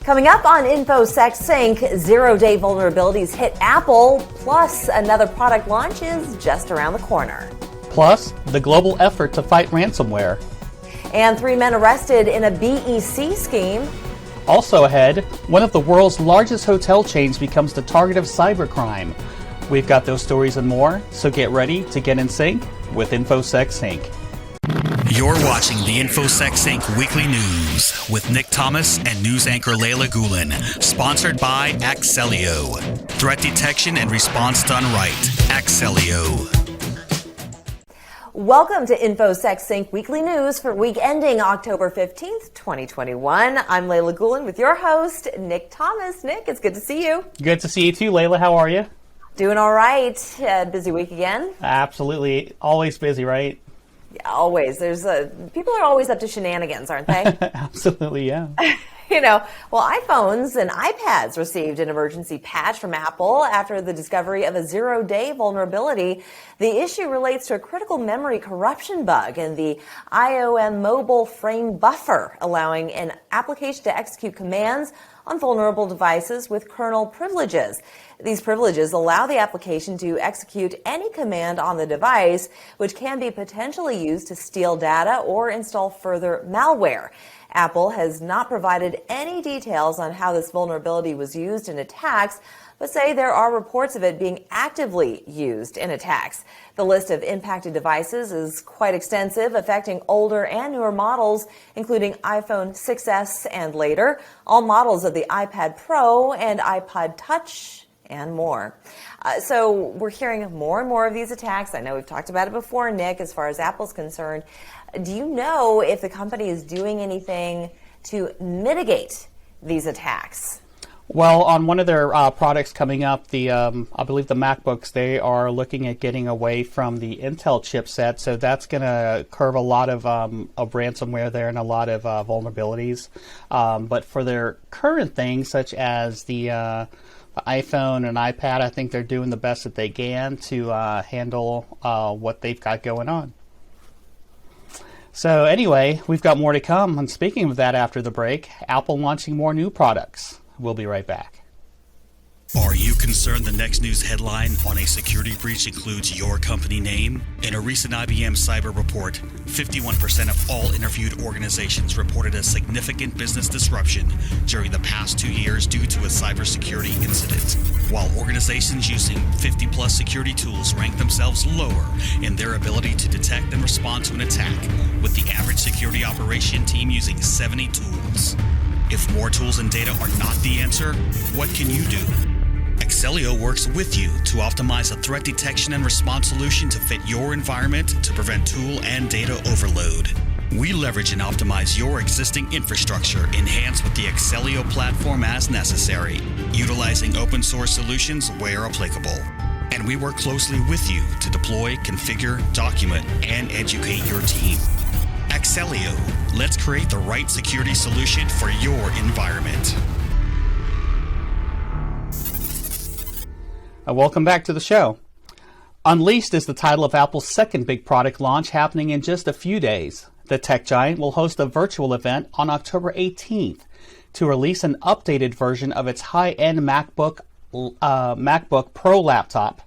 Coming up on InfoSecSync, zero-day vulnerabilities hit Apple, plus another product launch is just around the corner. Plus, the global effort to fight ransomware. And 3 men arrested in a BEC scheme. Also ahead, one of the world's largest hotel chains becomes the target of cybercrime. We've got those stories and more, so get ready to get in sync with InfoSecSync. You're watching the InfoSecSync Weekly News with Nick Thomas and news anchor Leyla Gulen, sponsored by Axellio. Threat detection and response done right. Axellio. Welcome to InfoSecSync Weekly News for week ending October 15th, 2021. I'm Leyla Gulen with your host, Nick Thomas. Nick, it's good to see you. Good to see you too, Leyla. How are you? Doing all right. Busy week again? Absolutely. Always busy, right? Yeah, always. People are always up to shenanigans, aren't they? Absolutely, yeah. Well, iPhones and iPads received an emergency patch from Apple after the discovery of a zero-day vulnerability. The issue relates to a critical memory corruption bug in the IOM mobile frame buffer, allowing an application to execute commands on vulnerable devices with kernel privileges. These privileges allow the application to execute any command on the device, which can be potentially used to steal data or install further malware. Apple has not provided any details on how this vulnerability was used in attacks, but say there are reports of it being actively used in attacks. The list of impacted devices is quite extensive, affecting older and newer models, including iPhone 6s and later, all models of the iPad Pro and iPod Touch, and more. So we're hearing more and more of these attacks. I know we've talked about it before, Nick, as far as Apple's concerned. Do you know if the company is doing anything to mitigate these attacks? Well, on one of their products coming up, I believe the MacBooks, they are looking at getting away from the Intel chipset, so that's going to curb a lot of ransomware there and a lot of vulnerabilities. But for their current things, such as the iPhone and iPad, I think they're doing the best that they can to handle what they've got going on. So anyway, we've got more to come. And speaking of that, after the break, Apple launching more new products. We'll be right back. Are you concerned the next news headline on a security breach includes your company name? In a recent IBM cyber report, 51% of all interviewed organizations reported a significant business disruption during the past 2 years due to a cybersecurity incident, while organizations using 50-plus security tools rank themselves lower in their ability to detect and respond to an attack, with the average security operation team using 70 tools. If more tools and data are not the answer, what can you do? Axellio works with you to optimize a threat detection and response solution to fit your environment to prevent tool and data overload. We leverage and optimize your existing infrastructure, enhanced with the Axellio platform as necessary, utilizing open source solutions where applicable. And we work closely with you to deploy, configure, document, and educate your team. Axellio, let's create the right security solution for your environment. Welcome back to the show. Unleashed is the title of Apple's second big product launch, happening in just a few days. The tech giant will host a virtual event on October 18th to release an updated version of its high-end MacBook Pro laptop.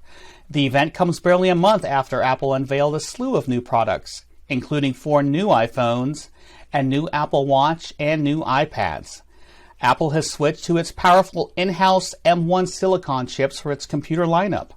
The event comes barely a month after Apple unveiled a slew of new products, including 4 new iPhones, a new Apple Watch, and new iPads. Apple has switched to its powerful in-house M1 silicon chips for its computer lineup.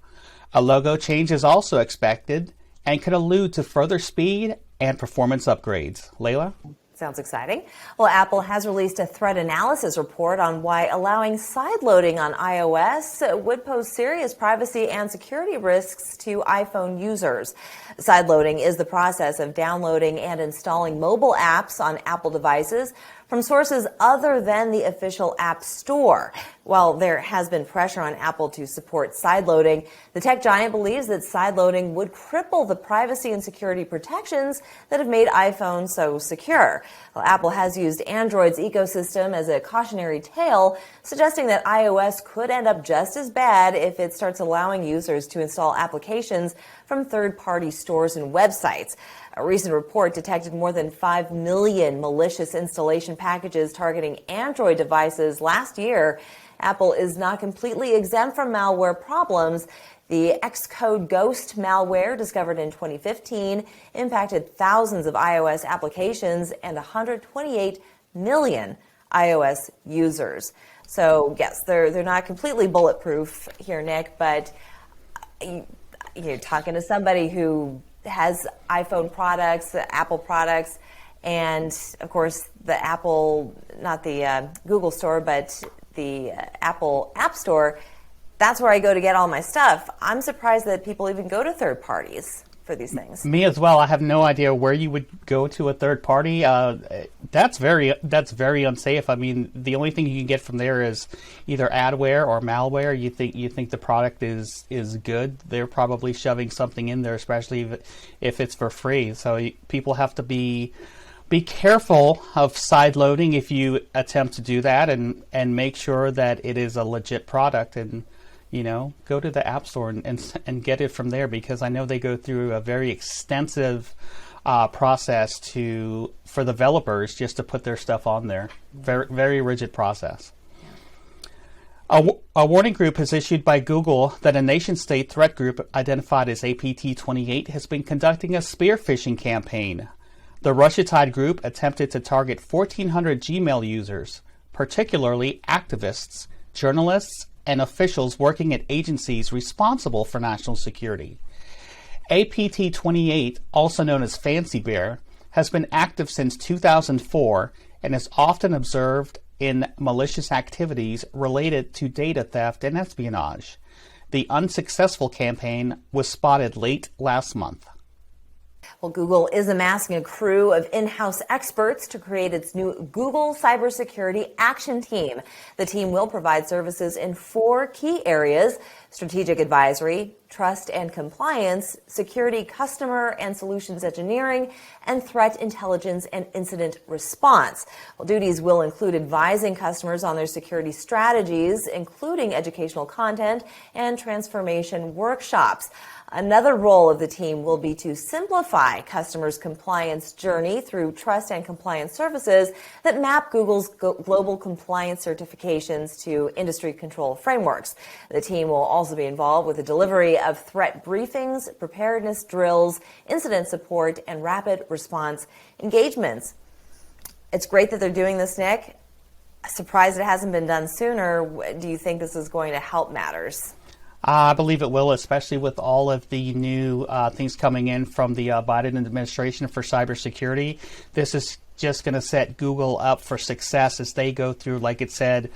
A logo change is also expected and could allude to further speed and performance upgrades. Leyla? Sounds exciting. Well, Apple has released a threat analysis report on why allowing sideloading on iOS would pose serious privacy and security risks to iPhone users. Sideloading is the process of downloading and installing mobile apps on Apple devices from sources other than the official App Store. While there has been pressure on Apple to support sideloading, the tech giant believes that sideloading would cripple the privacy and security protections that have made iPhones so secure. Well, Apple has used Android's ecosystem as a cautionary tale, suggesting that iOS could end up just as bad if it starts allowing users to install applications from third-party stores and websites. A recent report detected more than 5 million malicious installation packages targeting Android devices last year. Apple is not completely exempt from malware problems. The Xcode Ghost malware, discovered in 2015, impacted thousands of iOS applications and 128 million iOS users. So, yes, they're not completely bulletproof here, Nick, but you're talking to somebody who has iPhone products, Apple products, and of course the Apple, not the Google store, but the Apple App Store. That's where I go to get all my stuff. I'm surprised that people even go to third parties for these things. Me as well. I have no idea where you would go to a third party. That's very unsafe. I mean, the only thing you can get from there is either adware or malware. You think the product is good. They're probably shoving something in there, especially if it's for free. So people have to be careful of side loading if you attempt to do that, and make sure that it is a legit product, and go to the App Store and get it from there, because I know they go through a very extensive process for developers just to put their stuff on there. Very, very rigid process. A warning group is issued by Google that a nation-state threat group identified as APT28 has been conducting a spear phishing campaign. The Russia-tied group attempted to target 1,400 Gmail users, particularly activists, journalists, and officials working at agencies responsible for national security. APT28, also known as Fancy Bear, has been active since 2004 and is often observed in malicious activities related to data theft and espionage. The unsuccessful campaign was spotted late last month. Well, Google is amassing a crew of in-house experts to create its new Google Cybersecurity Action Team. The team will provide services in 4 key areas: strategic advisory, trust and compliance, security, customer and solutions engineering, and threat intelligence and incident response. Well, duties will include advising customers on their security strategies, including educational content and transformation workshops. Another role of the team will be to simplify customers' compliance journey through trust and compliance services that map Google's global compliance certifications to industry control frameworks. The team will also be involved with the delivery of threat briefings, preparedness drills, incident support, and rapid response engagements. It's great that they're doing this, Nick. Surprised it hasn't been done sooner. Do you think this is going to help matters? I believe it will, especially with all of the new things coming in from the Biden administration for cybersecurity. This is just going to set Google up for success as they go through, like it said,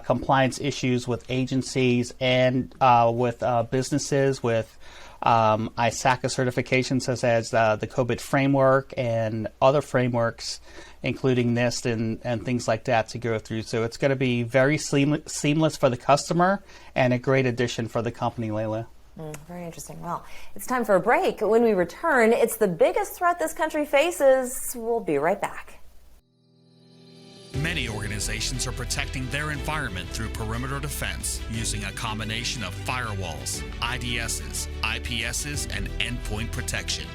compliance issues with agencies and with businesses, with ISACA certifications such as the COVID framework and other frameworks, including NIST and things like that to go through. So it's going to be very seamless for the customer and a great addition for the company, Leyla. Very interesting. Well, it's time for a break. When we return, it's the biggest threat this country faces. We'll be right back. Many organizations are protecting their environment through perimeter defense using a combination of firewalls, IDSs, IPSs, and endpoint protection.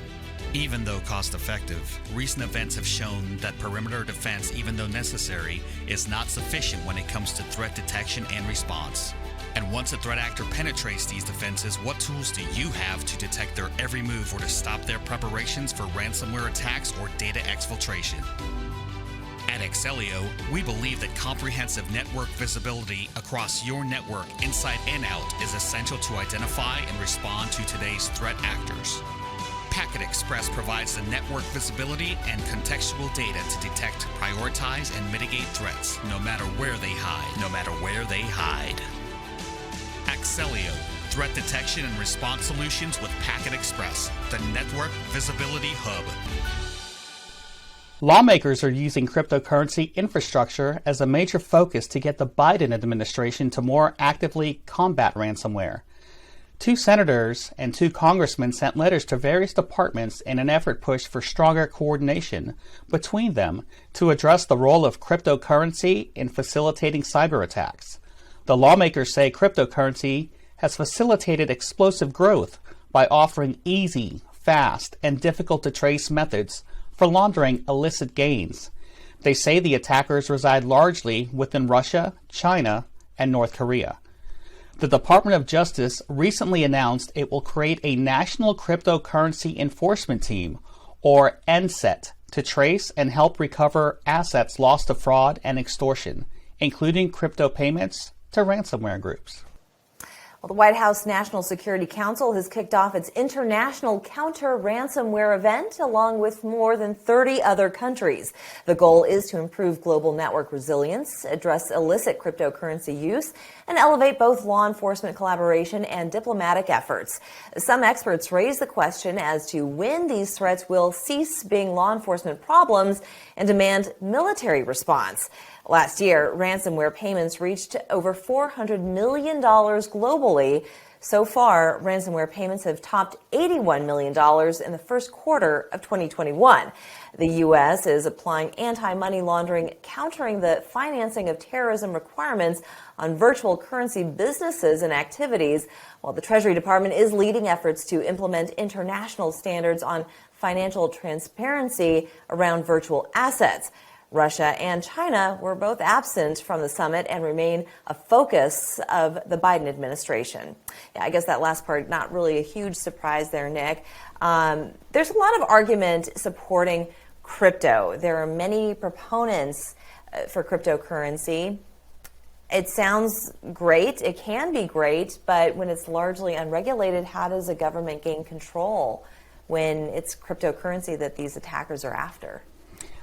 Even though cost-effective, recent events have shown that perimeter defense, even though necessary, is not sufficient when it comes to threat detection and response. And once a threat actor penetrates these defenses, what tools do you have to detect their every move or to stop their preparations for ransomware attacks or data exfiltration? At Excelio, we believe that comprehensive network visibility across your network, inside and out, is essential to identify and respond to today's threat actors. Packet Express provides the network visibility and contextual data to detect, prioritize, and mitigate threats, no matter where they hide. Excelio, threat detection and response solutions with Packet Express, the network visibility hub. Lawmakers are using cryptocurrency infrastructure as a major focus to get the Biden administration to more actively combat ransomware. 2 senators and 2 congressmen sent letters to various departments in an effort pushed for stronger coordination between them to address the role of cryptocurrency in facilitating cyber attacks. The lawmakers say cryptocurrency has facilitated explosive growth, by offering easy, fast, and difficult to trace methods for laundering illicit gains. They say the attackers reside largely within Russia, China, and North Korea. The Department of Justice recently announced it will create a National Cryptocurrency Enforcement Team, or NCET, to trace and help recover assets lost to fraud and extortion, including crypto payments to ransomware groups. Well, the White House National Security Council has kicked off its International Counter-Ransomware event along with more than 30 other countries. The goal is to improve global network resilience, address illicit cryptocurrency use, and elevate both law enforcement collaboration and diplomatic efforts. Some experts raise the question as to when these threats will cease being law enforcement problems and demand military response. Last year, ransomware payments reached over $400 million globally. So far, ransomware payments have topped $81 million in the first quarter of 2021. The U.S. is applying anti-money laundering, countering the financing of terrorism requirements on virtual currency businesses and activities, while the Treasury Department is leading efforts to implement international standards on financial transparency around virtual assets. Russia and China were both absent from the summit and remain a focus of the Biden administration. Yeah, I guess that last part, not really a huge surprise there, Nick. There's a lot of argument supporting crypto. There are many proponents for cryptocurrency. It sounds great. It can be great, but when it's largely unregulated, how does a government gain control when it's cryptocurrency that these attackers are after?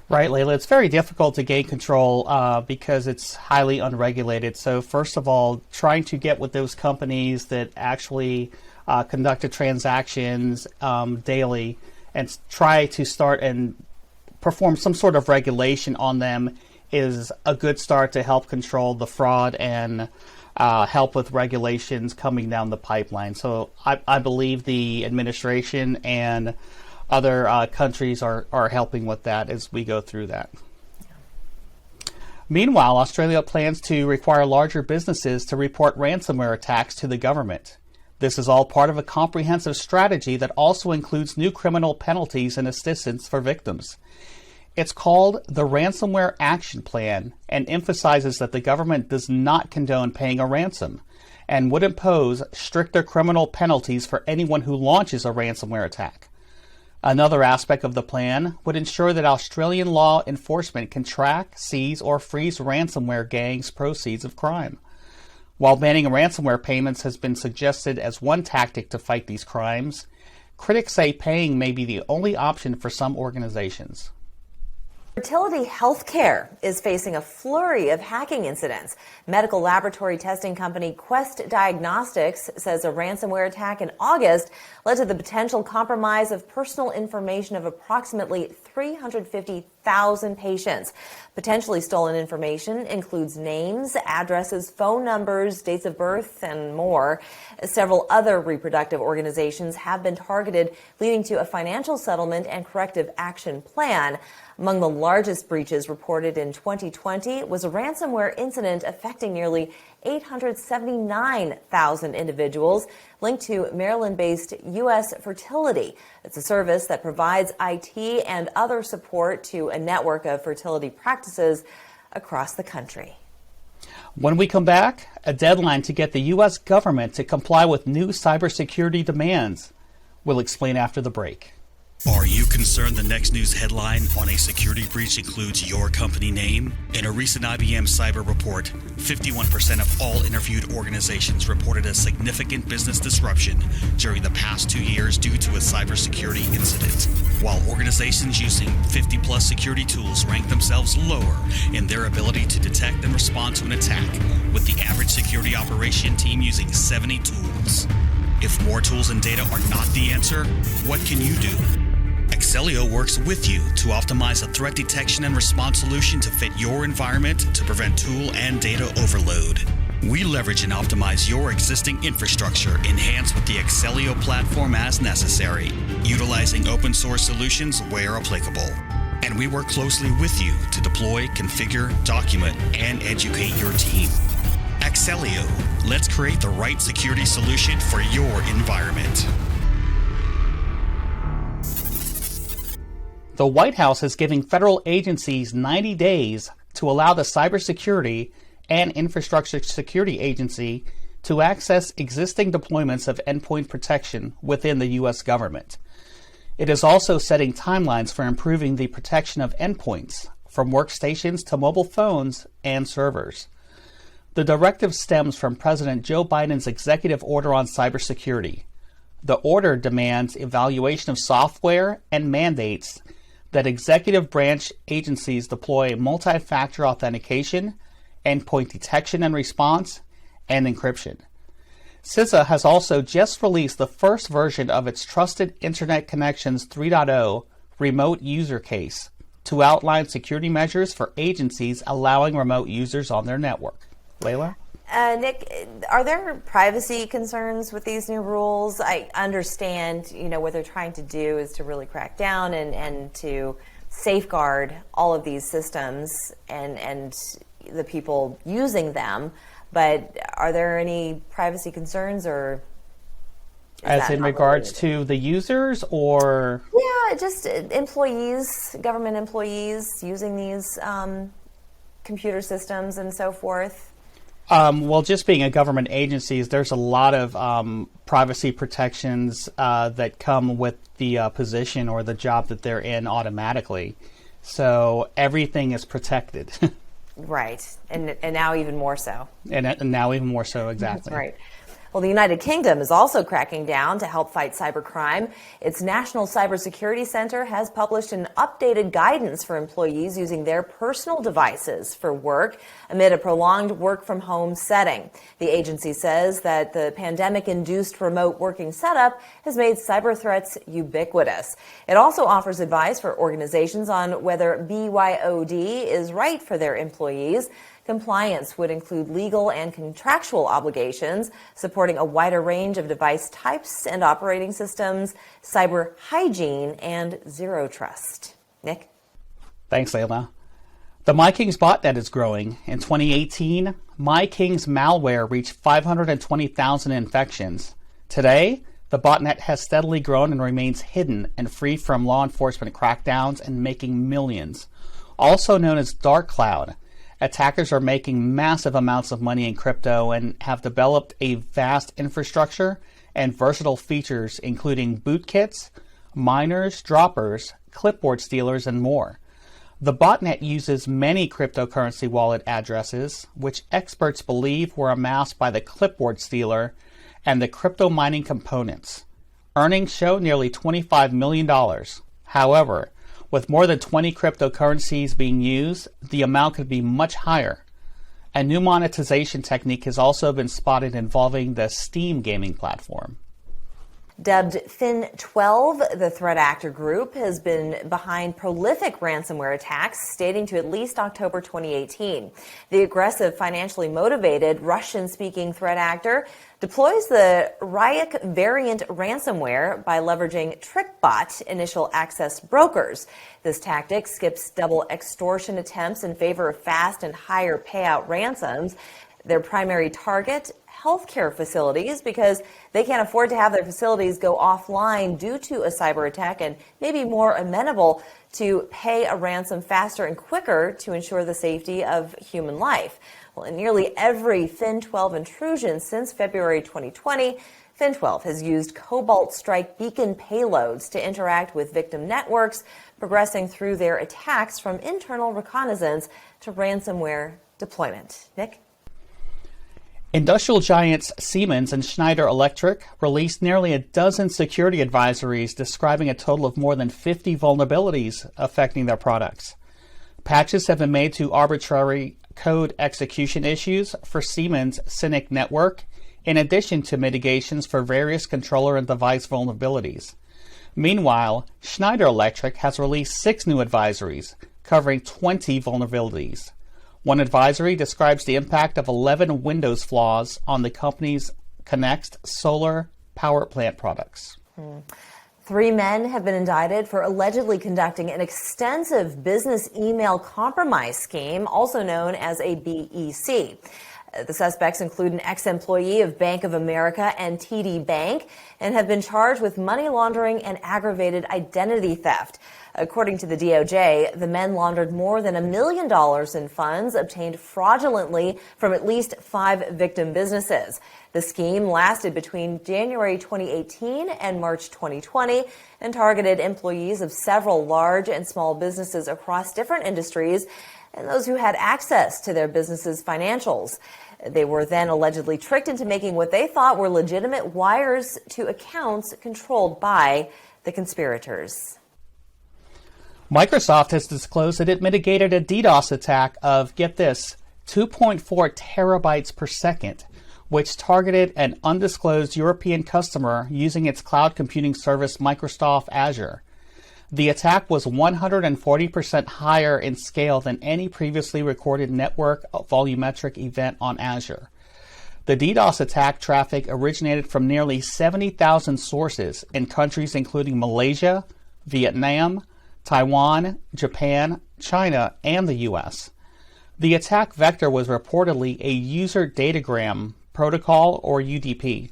Right, Leyla. It's very difficult to gain control because it's highly unregulated. So first of all, trying to get with those companies that actually conduct the transactions daily and try to start and perform some sort of regulation on them is a good start to help control the fraud and help with regulations coming down the pipeline. So I believe the administration and other countries are helping with that as we go through that. Meanwhile, Australia plans to require larger businesses to report ransomware attacks to the government. This is all part of a comprehensive strategy that also includes new criminal penalties and assistance for victims. It's called the Ransomware Action Plan and emphasizes that the government does not condone paying a ransom and would impose stricter criminal penalties for anyone who launches a ransomware attack. Another aspect of the plan would ensure that Australian law enforcement can track, seize, or freeze ransomware gangs' proceeds of crime. While banning ransomware payments has been suggested as one tactic to fight these crimes, critics say paying may be the only option for some organizations. Fertility healthcare is facing a flurry of hacking incidents. Medical laboratory testing company Quest Diagnostics says a ransomware attack in August led to the potential compromise of personal information of approximately 350,000 patients. Potentially stolen information includes names, addresses, phone numbers, dates of birth, and more. Several other reproductive organizations have been targeted, leading to a financial settlement and corrective action plan. Among the largest breaches reported in 2020 was a ransomware incident affecting nearly 879,000 individuals linked to Maryland-based U.S. Fertility. It's a service that provides IT and other support to a network of fertility practices across the country. When we come back, a deadline to get the U.S. government to comply with new cybersecurity demands. We'll explain after the break. Are you concerned the next news headline on a security breach includes your company name? In a recent IBM cyber report, 51% of all interviewed organizations reported a significant business disruption during the past 2 years due to a cybersecurity incident, while organizations using 50-plus security tools rank themselves lower in their ability to detect and respond to an attack, with the average security operation team using 70 tools. If more tools and data are not the answer, what can you do? Axellio works with you to optimize a threat detection and response solution to fit your environment to prevent tool and data overload. We leverage and optimize your existing infrastructure enhanced with the Axellio platform as necessary, utilizing open source solutions where applicable. And we work closely with you to deploy, configure, document, and educate your team. Axellio, let's create the right security solution for your environment. The White House is giving federal agencies 90 days to allow the Cybersecurity and Infrastructure Security Agency to access existing deployments of endpoint protection within the U.S. government. It is also setting timelines for improving the protection of endpoints, from workstations to mobile phones and servers. The directive stems from President Joe Biden's executive order on cybersecurity. The order demands evaluation of software and mandates that executive branch agencies deploy multi-factor authentication, endpoint detection and response, and encryption. CISA has also just released the first version of its Trusted Internet Connections 3.0 remote user case to outline security measures for agencies allowing remote users on their network. Leyla? Nick, are there privacy concerns with these new rules? I understand, what they're trying to do is to really crack down and to safeguard all of these systems and the people using them. But are there any privacy concerns, or as in regards to the users, or? Yeah, just employees, government employees using these computer systems and so forth. Well, just being a government agency, there's a lot of privacy protections that come with the position or the job that they're in automatically. So everything is protected. Right, and now even more so. And now even more so, exactly. That's right. Well, the United Kingdom is also cracking down to help fight cybercrime. Its National Cybersecurity Center has published an updated guidance for employees using their personal devices for work amid a prolonged work-from-home setting. The agency says that the pandemic-induced remote working setup has made cyber threats ubiquitous. It also offers advice for organizations on whether BYOD is right for their employees. Compliance would include legal and contractual obligations, supporting a wider range of device types and operating systems, cyber hygiene, and zero trust. Nick? Thanks, Leyla. The MYKINGS botnet is growing. In 2018, MYKINGS malware reached 520,000 infections. Today, the botnet has steadily grown and remains hidden and free from law enforcement crackdowns and making millions. Also known as dark cloud, attackers are making massive amounts of money in crypto and have developed a vast infrastructure and versatile features including bootkits, miners, droppers, clipboard stealers, and more. The botnet uses many cryptocurrency wallet addresses, which experts believe were amassed by the clipboard stealer and the crypto mining components. Earnings show nearly $25 million. However, with more than 20 cryptocurrencies being used, the amount could be much higher. A new monetization technique has also been spotted involving the Steam gaming platform. Dubbed Fin12, the threat actor group has been behind prolific ransomware attacks dating to at least October 2018. The aggressive, financially motivated Russian-speaking threat actor deploys the Ryuk variant ransomware by leveraging TrickBot initial access brokers. This tactic skips double extortion attempts in favor of fast and higher payout ransoms. Their primary target, healthcare facilities, because they can't afford to have their facilities go offline due to a cyber attack and may be more amenable to pay a ransom faster and quicker to ensure the safety of human life. Well, in nearly every Fin12 intrusion since February 2020, Fin12 has used Cobalt Strike beacon payloads to interact with victim networks, progressing through their attacks from internal reconnaissance to ransomware deployment. Nick? Industrial giants Siemens and Schneider Electric released nearly a dozen security advisories describing a total of more than 50 vulnerabilities affecting their products. Patches have been made to arbitrary code execution issues for Siemens' SYNC network, in addition to mitigations for various controller and device vulnerabilities. Meanwhile, Schneider Electric has released 6 new advisories covering 20 vulnerabilities. One advisory describes the impact of 11 Windows flaws on the company's Connext solar power plant products. 3 men have been indicted for allegedly conducting an extensive business email compromise scheme, also known as a BEC. The suspects include an ex-employee of Bank of America and TD Bank and have been charged with money laundering and aggravated identity theft. According to the DOJ, the men laundered more than $1 million in funds obtained fraudulently from at least 5 victim businesses. The scheme lasted between January 2018 and March 2020 and targeted employees of several large and small businesses across different industries and those who had access to their businesses' financials. They were then allegedly tricked into making what they thought were legitimate wires to accounts controlled by the conspirators. Microsoft has disclosed that it mitigated a DDoS attack of, get this, 2.4 terabytes per second, which targeted an undisclosed European customer using its cloud computing service Microsoft Azure. The attack was 140% higher in scale than any previously recorded network volumetric event on Azure. The DDoS attack traffic originated from nearly 70,000 sources in countries including Malaysia, Vietnam, Taiwan, Japan, China, and the U.S. The attack vector was reportedly a user datagram protocol, or UDP.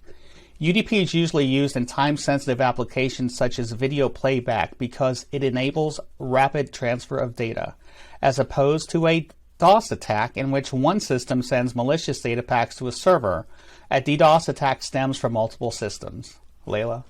UDP is usually used in time-sensitive applications such as video playback because it enables rapid transfer of data, as opposed to a DOS attack in which one system sends malicious data packs to a server. A DDoS attack stems from multiple systems. Leyla?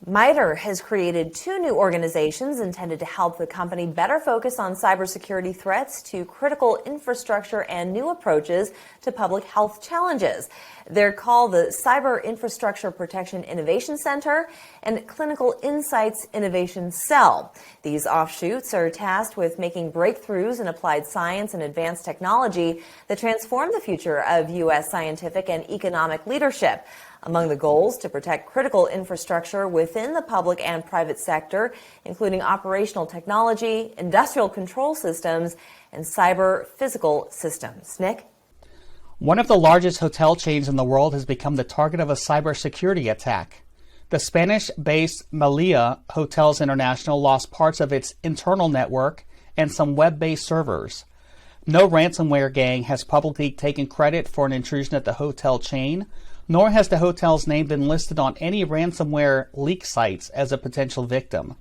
MITRE has created 2 new organizations intended to help the company better focus on cybersecurity threats to critical infrastructure and new approaches to public health challenges. They're called the Cyber Infrastructure Protection Innovation Center and Clinical Insights Innovation Cell. These offshoots are tasked with making breakthroughs in applied science and advanced technology that transform the future of U.S. scientific and economic leadership. Among the goals, to protect critical infrastructure within the public and private sector, including operational technology, industrial control systems, and cyber physical systems. Nick? One of the largest hotel chains in the world has become the target of a cybersecurity attack. The Spanish-based MELIA Hotels International lost parts of its internal network and some web-based servers. No ransomware gang has publicly taken credit for an intrusion at the hotel chain, nor has the hotel's name been listed on any ransomware leak sites as a potential victim.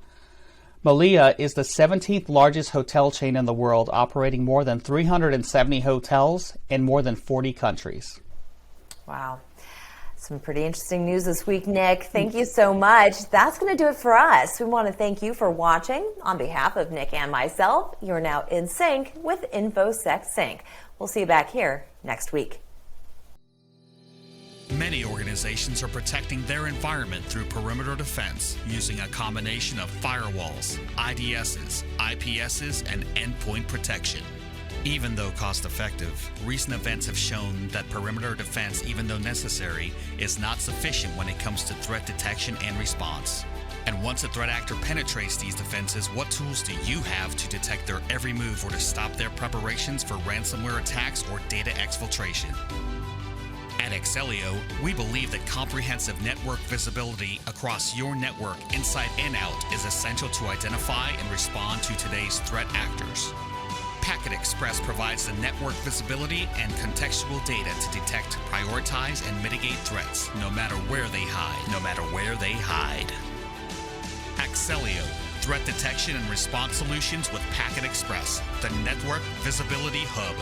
MELIA is the 17th largest hotel chain in the world, operating more than 370 hotels in more than 40 countries. Wow. Some pretty interesting news this week, Nick. Thank you so much. That's going to do it for us. We want to thank you for watching. On behalf of Nick and myself, you're now in sync with InfoSecSync. We'll see you back here next week. Many organizations are protecting their environment through perimeter defense using a combination of firewalls, IDSs, IPSs, and endpoint protection. Even though cost-effective, recent events have shown that perimeter defense, even though necessary, is not sufficient when it comes to threat detection and response. And once a threat actor penetrates these defenses, what tools do you have to detect their every move or to stop their preparations for ransomware attacks or data exfiltration? At Excelio, we believe that comprehensive network visibility across your network inside and out is essential to identify and respond to today's threat actors. Packet Express provides the network visibility and contextual data to detect, prioritize, and mitigate threats, no matter where they hide. Excelio, threat detection and response solutions with Packet Express, the network visibility hub.